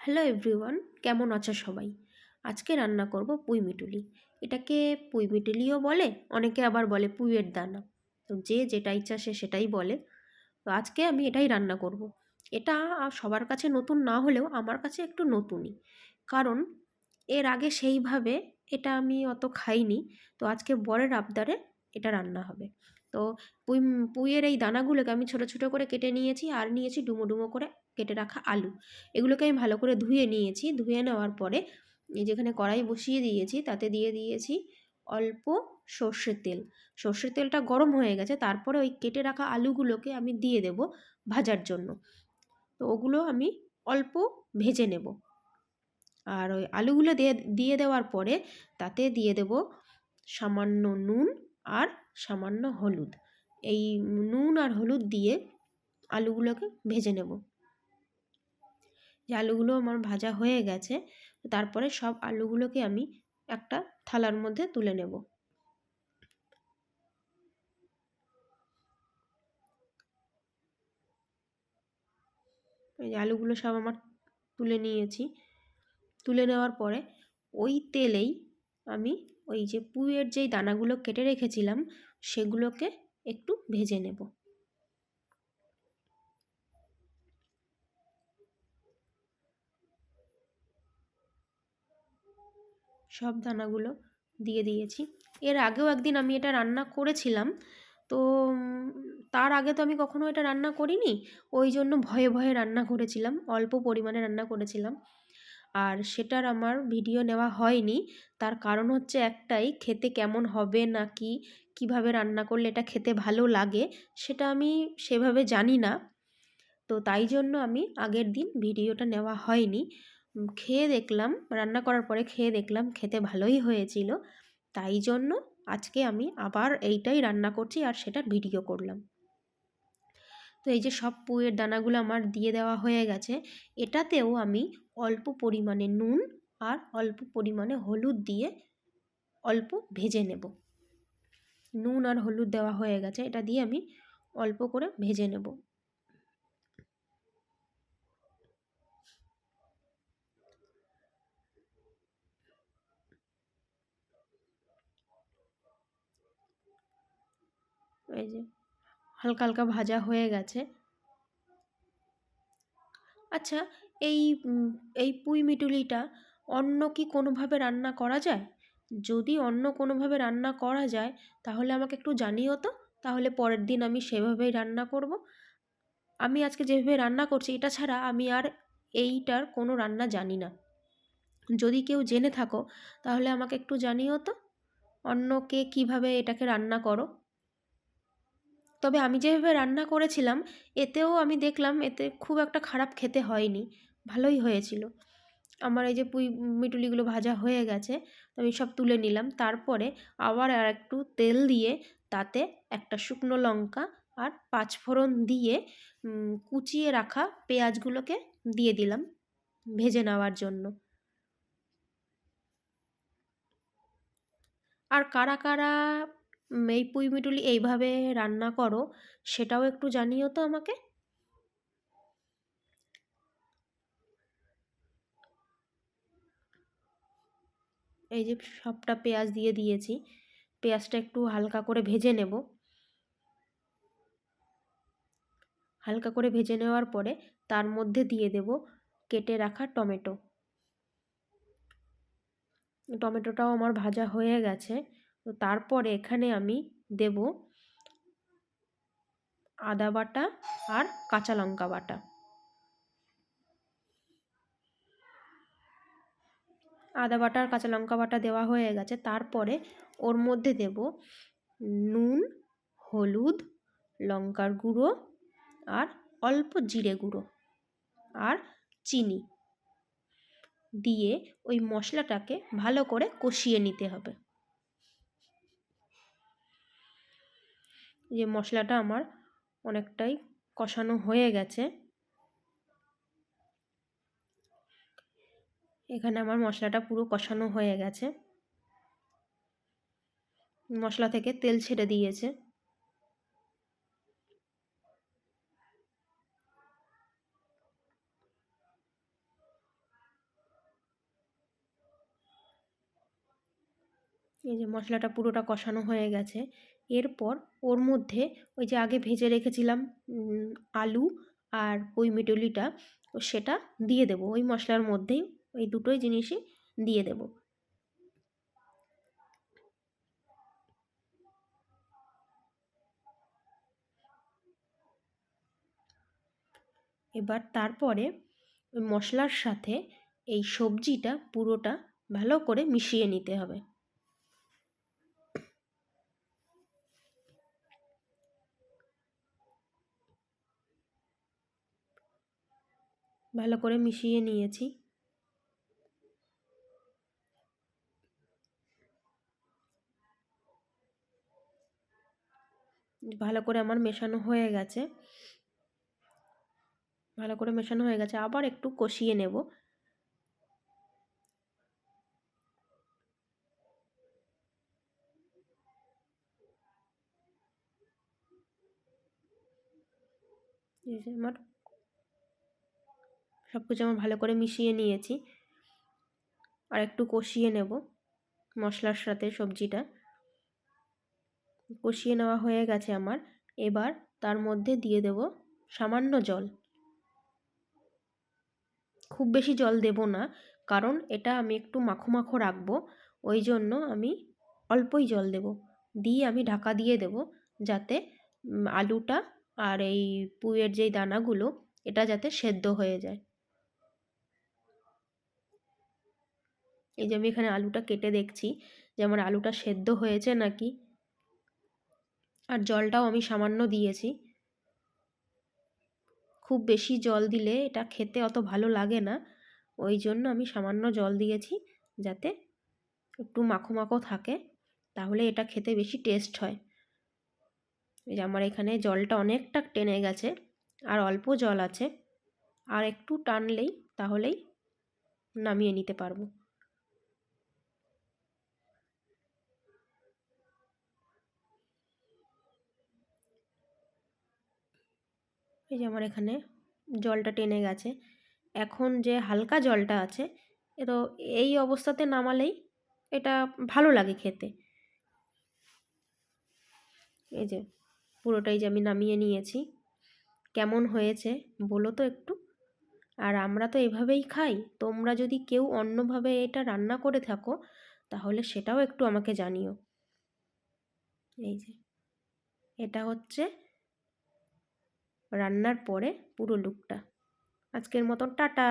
Hello everyone, কেমন আছো সবাই? আজকে রান্না করব পুঁই মিটুলি। এটাকে পুঁই মিটুলিও বলে, অনেকে আবার বলে পুঁইয়ের দানা। তো যে যেটা ইচ্ছা সে সেটাই বলে। তো আজকে আমি এটাই রান্না করব। এটা সবার কাছে নতুন না হলেও আমার কাছে একটু নতুনই, কারণ এর আগে সেইভাবে এটা আমি অত খাইনি। তো আজকে বরের আবদারে এটা রান্না হবে। তো পুঁই পুঁইয়ের এই দানাগুলোকে আমি ছোট ছোট করে কেটে নিয়েছি, আর নিয়েছি ডুমো ডুমো করে কেটে রাখা আলু। এগুলোকে আমি ভালো করে ধুয়ে নিয়েছি। ধুয়ে নেওয়ার পরে এই যেখানে কড়াই বসিয়ে দিয়েছি, তাতে দিয়ে দিয়েছি অল্প সর্ষের তেল। সর্ষের তেলটা গরম হয়ে গেছে, তারপরে ওই কেটে রাখা আলুগুলোকে আমি দিয়ে দেব ভাজার জন্য। তো ওগুলো আমি অল্প ভেজে নেব। আর ওই আলুগুলো দিয়ে দেওয়ার পরে তাতে দিয়ে দেব সামান্য নুন আর সামান্য হলুদ। এই নুন আর হলুদ দিয়ে আলুগুলোকে ভেজে নেব। যে আলুগুলো আমার ভাজা হয়ে গেছে, তারপরে সব আলুগুলোকে আমি একটা থালার মধ্যে তুলে নেব। এই যে আলুগুলো সব আমার তুলে নিয়েছি। তুলে নেওয়ার পরে ওই তেলেই আমি ওই যে পুঁইয়ের যেই দানাগুলো কেটে রেখেছিলাম সেগুলোকে একটু ভেজে নেব। সব দানাগুলো দিয়ে দিয়েছি। এর আগেও একদিন আমি এটা রান্না করেছিলাম। তো তার আগে তো আমি কখনো এটা রান্না করিনি, ওই জন্য ভয়ে ভয়ে রান্না করেছিলাম, অল্প পরিমাণে রান্না করেছিলাম। আর সেটার আমার ভিডিও নেওয়া হয়নি। তার কারণ হচ্ছে একটাই, খেতে কেমন হবে নাকি কিভাবে রান্না করলে এটা খেতে ভালো লাগে সেটা আমি সেভাবে জানি না। তো তাই জন্য আমি আগের দিন ভিডিওটা নেওয়া হয়নি। খেয়ে দেখলাম, রান্না করার পরে খেয়ে দেখলাম খেতে ভালোই হয়েছিল। তাই জন্য আজকে আমি আবার এইটাই রান্না করছি আর সেটার ভিডিও করলাম। তো এই যে সব পুঁইয়ের দানাগুলো আমার দিয়ে দেওয়া হয়ে গেছে। এটাতেও আমি অল্প পরিমাণে নুন আর অল্প পরিমাণে হলুদ দিয়ে অল্প ভেজে নেব। নুন আর হলুদ দেওয়া হয়ে গেছে, এটা দিয়ে আমি অল্প করে ভেজে নেব। এই যে হালকা হালকা ভাজা হয়ে গেছে। আচ্ছা, এই এই পুঁই মিটুলিটা অন্য কি কোনোভাবে রান্না করা যায়? যদি অন্য কোনোভাবে রান্না করা যায় তাহলে আমাকে একটু জানিও তো। তাহলে পরের দিন আমি সেভাবেই রান্না করব। আমি আজকে যেভাবে রান্না করছি এটা ছাড়া আমি আর এইটার কোনো রান্না জানি না। যদি কেউ জেনে থাকো তাহলে আমাকে একটু জানিও তো, অন্য কে কীভাবে এটাকে রান্না করো। তবে আমি যেভাবে রান্না করেছিলাম এতেও আমি দেখলাম এতে খুব একটা খারাপ খেতে হয়নি, ভালোই হয়েছিল। আমার এই যে পুঁই মিটুলিগুলো ভাজা হয়ে গেছে, তো আমি সব তুলে নিলাম। তারপরে আবার আর একটু তেল দিয়ে তাতে একটা শুকনো লঙ্কা আর পাঁচফোড়ন দিয়ে কুচিয়ে রাখা পেঁয়াজগুলোকে দিয়ে দিলাম ভেজে নেওয়ার জন্য। আর কারা কারা এই পুঁই মিটুলি এইভাবে রান্না করো সেটাও একটু জানিও তো আমাকে। এই যে সবটা পেঁয়াজ দিয়ে দিয়েছি, পেঁয়াজটা একটু হালকা করে ভেজে নেব। হালকা করে ভেজে নেওয়ার পরে তার মধ্যে দিয়ে দেব কেটে রাখা টমেটো। টমেটোটাও আমার ভাজা হয়ে গেছে। তো তারপরে এখানে আমি দেব আদা বাটা আর কাঁচা লঙ্কা বাটা। আদা বাটা আর কাঁচা লঙ্কা বাটা দেওয়া হয়ে গেছে। তারপরে ওর মধ্যে দেব নুন, হলুদ, লঙ্কার গুঁড়ো আর অল্প জিরে গুঁড়ো আর চিনি দিয়ে ওই মশলাটাকে ভালো করে কষিয়ে নিতে হবে। যে মশলাটা আমার অনেকটাই কষানো হয়ে গেছে। এখানে আমার মশলাটা পুরো কষানো হয়ে গেছে, মশলা থেকে তেল ছেড়ে দিয়েছে। এই যে মশলাটা পুরোটা কষানো হয়ে গেছে। এরপর ওর মধ্যে ওই যে আগে ভেজে রেখেছিলাম আলু আর পুঁই মিটুলিটা, সেটা দিয়ে দেবো ওই মশলার মধ্যেই, ওই দুটোই জিনিসই দিয়ে দেবো। এবার তারপরে ওই মশলার সাথে এই সবজিটা পুরোটা ভালো করে মিশিয়ে নিতে হবে। ভালো করে মিশিয়ে নিয়েছি। ভালো করে আমার মেশানো হয়ে গেছে। ভালো করে মেশানো হয়ে গেছে, আবার একটু কষিয়ে নেব। এই যে আমার সব কিছু আমার ভালো করে মিশিয়ে নিয়েছি, আর একটু কষিয়ে নেব মশলার সাথে সবজিটা। কষিয়ে নেওয়া হয়ে গেছে আমার। এবার তার মধ্যে দিয়ে দেব সামান্য জল। খুব বেশি জল দেব না, কারণ এটা আমি একটু মাখো মাখো রাখবো, ওই জন্য আমি অল্পই জল দেব। দিয়ে আমি ঢাকা দিয়ে দেব, যাতে আলুটা আর এই পুঁইয়ের যেই দানাগুলো, এটা যাতে সেদ্ধ হয়ে যায়। এই যে আমি এখানে আলুটা কেটে দেখছি যে আমার আলুটা সেদ্ধ হয়েছে নাকি। আর জলটাও আমি সামান্য দিয়েছি। খুব বেশি জল দিলে এটা খেতে অত ভালো লাগে না, ওই জন্য আমি সামান্য জল দিয়েছি, যাতে একটু মাখো মাখো থাকে, তাহলে এটা খেতে বেশি টেস্ট হয়। এই যে আমার এখানে জলটা অনেকটা টেনে গেছে, আর অল্প জল আছে, আর একটু টানলেই তাহলেই নামিয়ে নিতে পারবো। এই যে আমার এখানে জলটা টেনে গেছে। এখন যে হালকা জলটা আছে, তো এই অবস্থাতে নামালেই এটা ভালো লাগে খেতে। এই যে পুরোটাই যে আমি নামিয়ে নিয়েছি। কেমন হয়েছে বলো তো একটু। আর আমরা তো এভাবেই খাই, তোমরা যদি কেউ অন্যভাবে এটা রান্না করে থাকো, তাহলে সেটাও একটু আমাকে জানিও। এই যে এটা হচ্ছে রান্নার পরে পুরো লুকটা। আজকের মতন টাটা।